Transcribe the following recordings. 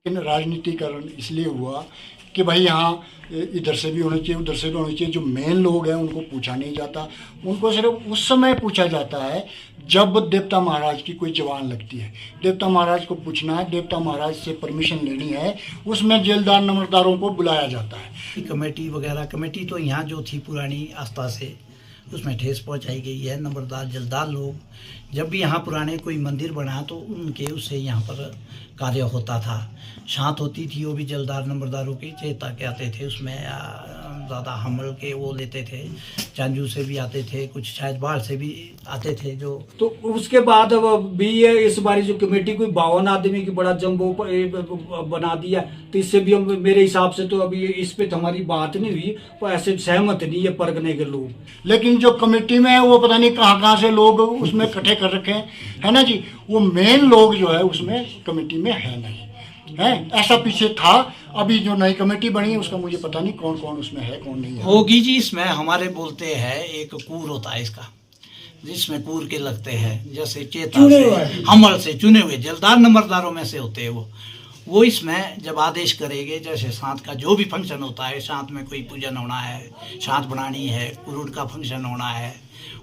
लेकिन राजनीतिकरण इसलिए हुआ कि भाई यहाँ इधर से भी होना चाहिए, उधर से भी होना चाहिए। जो मेन लोग हैं उनको पूछा नहीं जाता, उनको सिर्फ उस समय पूछा जाता है जब देवता महाराज की कोई जवान लगती है। देवता महाराज को पूछना है, देवता महाराज से परमिशन लेनी है, उसमें जेलदार नंबरदारों को बुलाया जाता है। कमेटी वगैरह, कमेटी तो यहाँ जो थी पुरानी आस्था से उसमें ठेस पहुंचाई गई है। नंबरदार जलदार लोग जब भी यहाँ पुराने कोई मंदिर बना तो उनके उससे यहाँ पर कार्य होता था। शांत होती थी वो भी जलदार नंबरदारों की चेता के आते थे, उसमें ज़्यादा हमल के वो लेते थे, चांजू से भी आते थे, कुछ शायद बाढ़ से भी आते थे जो। तो उसके बाद अब भी ये इस बारी जो कमेटी कोई 52 आदमी की बड़ा जम्बो बना दिया, तो इससे भी हम मेरे हिसाब से तो अभी इस पे तो हमारी बात नहीं हुई, पर ऐसे सहमत नहीं है परगने के लोग। लेकिन जो कमेटी में है वो पता नहीं कहाँ से लोग उसमें इकट्ठे कर रखे हैं, है ना जी। वो मेन लोग जो है उसमें कमेटी में है नहीं है, ऐसा पीछे था। अभी जो नई कमेटी बनी है उसका मुझे पता नहीं कौन कौन उसमें है कौन नहीं है। होगी जी, इसमें हमारे बोलते हैं एक कूर होता है इसका, जिसमें कूर के लगते हैं, जैसे चेता से हमल से चुने हुए जलदार नंबरदारों में से होते हैं वो इसमें जब आदेश करेंगे, जैसे साथ का जो भी फंक्शन होता है, साथ में कोई पूजन होना है, साथ बनानी है, कुरुड़ का फंक्शन होना है,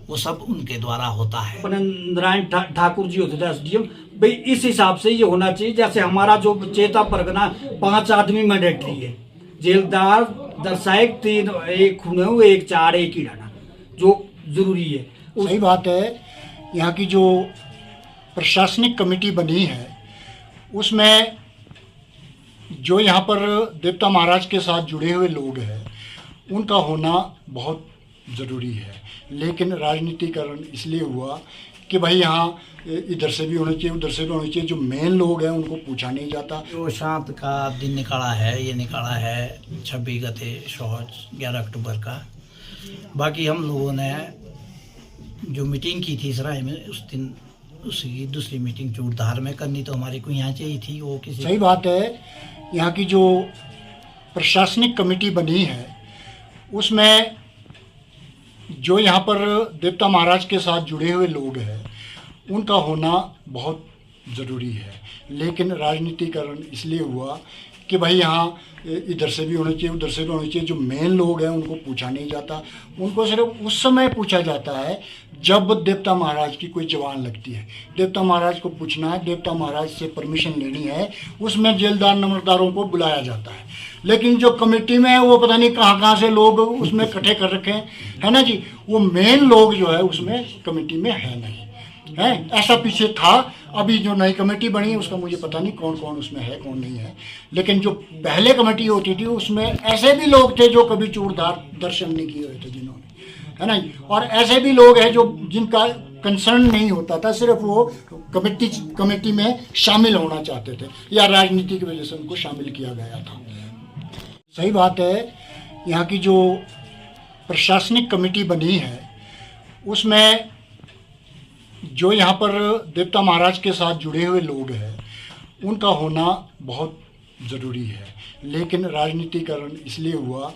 वो सब उनके द्वारा होता है। अपने नारायण ठाकुर जी होते थे एसडीएम, भाई इस हिसाब से ये होना चाहिए। जैसे हमारा जो चेता परगना 5 आदमी मैंडेटरी है, जेलदार दर्शायक 3, एक खुने एक 4 एक ही डाना जो जरूरी है। सही बात है। यहाँ की जो प्रशासनिक कमेटी बनी है उसमें जो यहाँ पर देवता महाराज के साथ जुड़े हुए लोग हैं उनका होना बहुत ज़रूरी है। लेकिन राजनीतिकरण इसलिए हुआ कि भाई यहाँ इधर से भी होना चाहिए, उधर से भी होना चाहिए। जो मेन लोग हैं उनको पूछा नहीं जाता। जो शांत का दिन निकाला है, ये निकाला है 26 गते 11 अक्टूबर का। बाकी हम लोगों ने जो मीटिंग की थी सराय में उस दिन, उसकी दूसरी मीटिंग चूड़धार में करनी तो हमारी को यहाँ चाहिए थी, वो किसी। सही बात है। यहाँ की जो प्रशासनिक कमेटी बनी है उसमें जो यहाँ पर देवता महाराज के साथ जुड़े हुए लोग हैं उनका होना बहुत ज़रूरी है। लेकिन राजनीतिकरण इसलिए हुआ कि भाई यहाँ इधर से भी होना चाहिए, उधर से भी होना चाहिए। जो मेन लोग हैं उनको पूछा नहीं जाता, उनको सिर्फ उस समय पूछा जाता है जब देवता महाराज की कोई जवान लगती है। देवता महाराज को पूछना है, देवता महाराज से परमिशन लेनी है, उसमें जेलदार नंबरदारों को बुलाया जाता है। लेकिन जो कमेटी में है वो पता नहीं कहाँ से लोग उसमें इकट्ठे कर रखे हैं, है ना जी। वो मेन लोग जो है उसमें कमेटी में है नहीं है, ऐसा पीछे था। अभी जो नई कमेटी बनी है उसका मुझे पता नहीं कौन कौन उसमें है कौन नहीं है। लेकिन जो पहले कमेटी होती थी उसमें ऐसे भी लोग थे जो कभी चूड़धार दर्शन नहीं किए हुए थे जिन्होंने, है ना। और ऐसे भी लोग हैं जो जिनका कंसर्न नहीं होता था, सिर्फ वो कमेटी में शामिल होना चाहते थे या राजनीति की वजह से उनको शामिल किया गया था। सही बात है। यहाँ की जो प्रशासनिक कमेटी बनी है उसमें जो यहाँ पर देवता महाराज के साथ जुड़े हुए लोग हैं उनका होना बहुत ज़रूरी है। लेकिन राजनीतिकरण इसलिए हुआ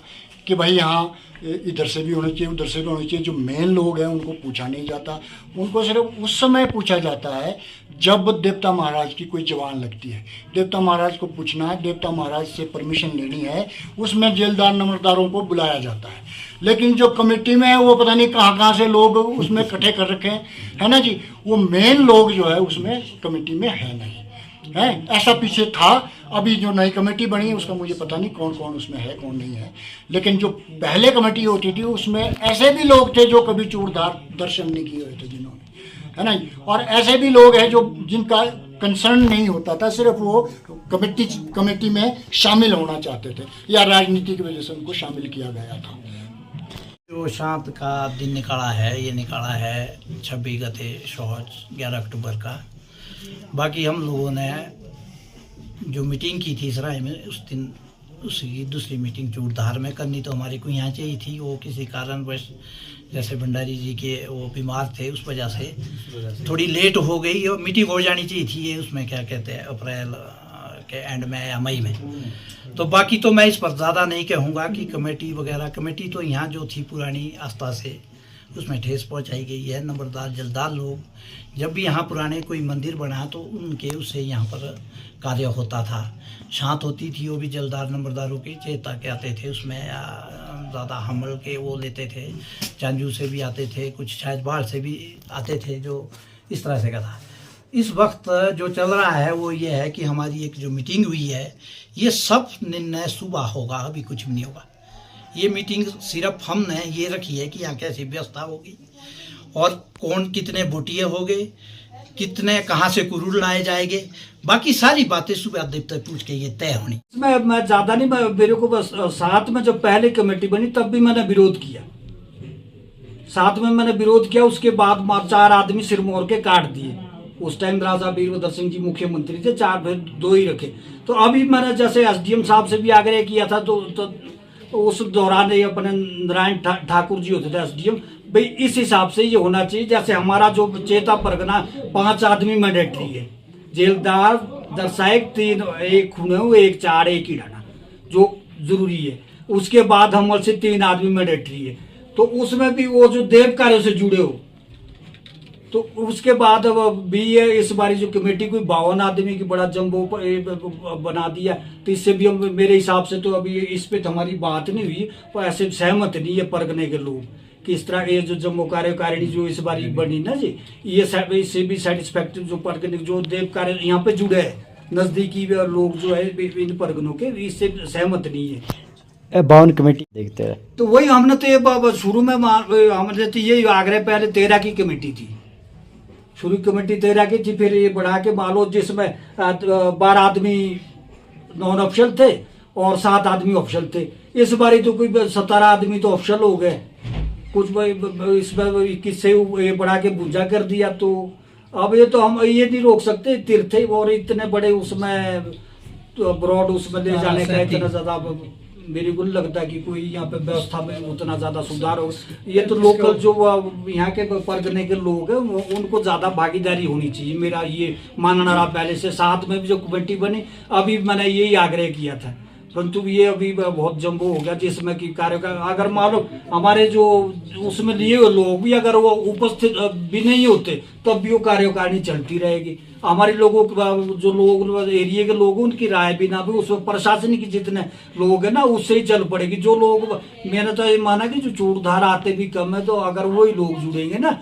कि भाई यहाँ इधर से भी होना चाहिए, उधर से भी होना चाहिए। जो मेन लोग हैं उनको पूछा नहीं जाता, उनको सिर्फ उस समय पूछा जाता है जब देवता महाराज की कोई जवान लगती है। देवता महाराज को पूछना है, देवता महाराज से परमिशन लेनी है, उसमें जेलदार नंबरदारों को बुलाया जाता है। लेकिन जो कमेटी में है वो पता नहीं कहाँ से लोग उसमें इकट्ठे कर रखे हैं, है ना जी। वो मेन लोग जो है उसमें कमेटी में है नहीं है, ऐसा पीछे था। अभी जो नई कमेटी बनी है उसका मुझे पता नहीं कौन कौन उसमें है कौन नहीं है। लेकिन जो पहले कमेटी होती थी उसमें ऐसे भी लोग थे जो कभी चूड़धार दर्शन नहीं किए हुए थे जिन्होंने, है ना। और ऐसे भी लोग हैं जो जिनका कंसर्न नहीं होता था, सिर्फ वो कमेटी में शामिल होना चाहते थे या राजनीति की वजह से उनको शामिल किया गया था। जो शांत का दिन निकाला है, ये निकाला है 26 गते 11 अक्टूबर का। बाकी हम लोगों ने जो मीटिंग की थी सराय में उस दिन, उसकी दूसरी मीटिंग चूड़धार में करनी तो हमारी को यहाँ चाहिए थी, वो किसी कारणवश जैसे भंडारी जी के वो बीमार थे उस वजह से थोड़ी लेट हो गई और मीटिंग हो जानी चाहिए थी ये, उसमें क्या कहते हैं अप्रैल के एंड में या मई में। तो बाकी तो मैं इस पर ज़्यादा नहीं कहूँगा कि कमेटी वगैरह, कमेटी तो यहाँ जो थी पुरानी आस्था से उसमें ठेस पहुंचाई गई है। नंबरदार जलदार लोग जब भी यहाँ पुराने कोई मंदिर बना तो उनके उससे यहाँ पर कार्य होता था। शांत होती थी वो भी जलदार नंबरदारों की चेता के आते थे, उसमें ज़्यादा हमल के वो लेते थे, चांजू से भी आते थे, कुछ शायद बाढ़ से भी आते थे, जो इस तरह से का था। इस वक्त जो चल रहा है वो ये है कि हमारी एक जो मीटिंग हुई है ये सब निर्णय सुबह होगा, अभी कुछ भी नहीं होगा। ये मीटिंग सिर्फ हमने ये रखी है कि यहाँ कैसी व्यवस्था होगी और कौन कितने बोटिए हो गए, कितने कहाँ से कुरूल लाए जाएंगे, बाकी सारी बातें सुबह देव तक पूछ के ये तय होनी। मैं ज़्यादा नहीं, मेरे को बस साथ में जब पहले कमेटी बनी तब भी मैंने विरोध किया, साथ में मैंने विरोध किया। उसके बाद 4 आदमी सिरमौर के काट दिए। उस टाइम राजा वीरभद्र सिंह जी मुख्यमंत्री थे, 4 फिर 2 ही रखे। तो अभी मैंने जैसे एसडीएम साहब से भी आग्रह किया था, तो उस दौरान ये अपने नारायण ठाकुर जी होते थे एसडीएम, भाई इस हिसाब से ये होना चाहिए जैसे हमारा जो चेता परगना 5 आदमी मैंडेटरी है, जेलदार, दर्शायक 3, एक खुनेऊ, एक चार, एक ही डाना, जो जरूरी है। उसके बाद हम से 3 आदमी मैंडेटरी है, तो उसमें भी वो जो देव कार्यों से जुड़े हो, तो उसके बाद भी ये इस बारी जो कमेटी कोई 52 आदमी की बड़ा जम्बो बना दिया। तो इससे भी हम, मेरे हिसाब से तो अभी इस पे तो हमारी बात नहीं हुई, पर ऐसे सहमत नहीं है परगने के लोग कि इस तरह ये जो जम्मू कार्यकारिणी जो इस बारी बनी ना जी, ये इससे भी सेटिस्फैक्टरी जो परगने जो देव कार्य यहाँ पे जुड़े है नजदीकी लोग जो है इन परगनों के, इससे सहमत नहीं है। 52 कमेटी देखते हैं। तो वही हमने तो ये शुरू में हमने तो ये आग्रह, पहले 13 की कमेटी थी, शुरू कमेटी 13 की थी, फिर ये बढ़ा के मान लो जिसमें 12 आदमी नॉन ऑफिशियल थे और 7 आदमी ऑफिशियल थे। इस बारी तो कोई 17 आदमी तो ऑफिशियल हो गए, कुछ इसमें 21 से ये बढ़ा के भुजा कर दिया। तो अब ये तो हम ये नहीं रोक सकते तीर्थ और इतने बड़े उसमें तो ब्रॉड उसमें ले जाने का इतना ज्यादा मेरे को नहीं लगता कि कोई यहाँ पे व्यवस्था में उतना ज्यादा सुधार हो। ये तो लोकल जो यहाँ के परगने के लोग हैं उनको ज्यादा भागीदारी होनी चाहिए, मेरा ये मानना रहा पहले से। साथ में भी जो कमेटी बनी अभी मैंने यही आग्रह किया था, परंतु ये अभी बहुत जम्बो हो गया जिसमें कि कार्यक्रम अगर मान लो हमारे जो उसमें लिए हुए लोग भी अगर वो उपस्थित भी नहीं होते तब भी वो कार्यकारिणी चलती रहेगी। हमारे लोगों जो लोग एरिया के लोग उनकी राय भी ना भी उसमें प्रशासनिक जितने लोग हैं ना उससे ही चल पड़ेगी। जो लोग, मैंने तो ये माना कि जो चूड़धार आते भी कम है, तो अगर वही लोग जुड़ेंगे ना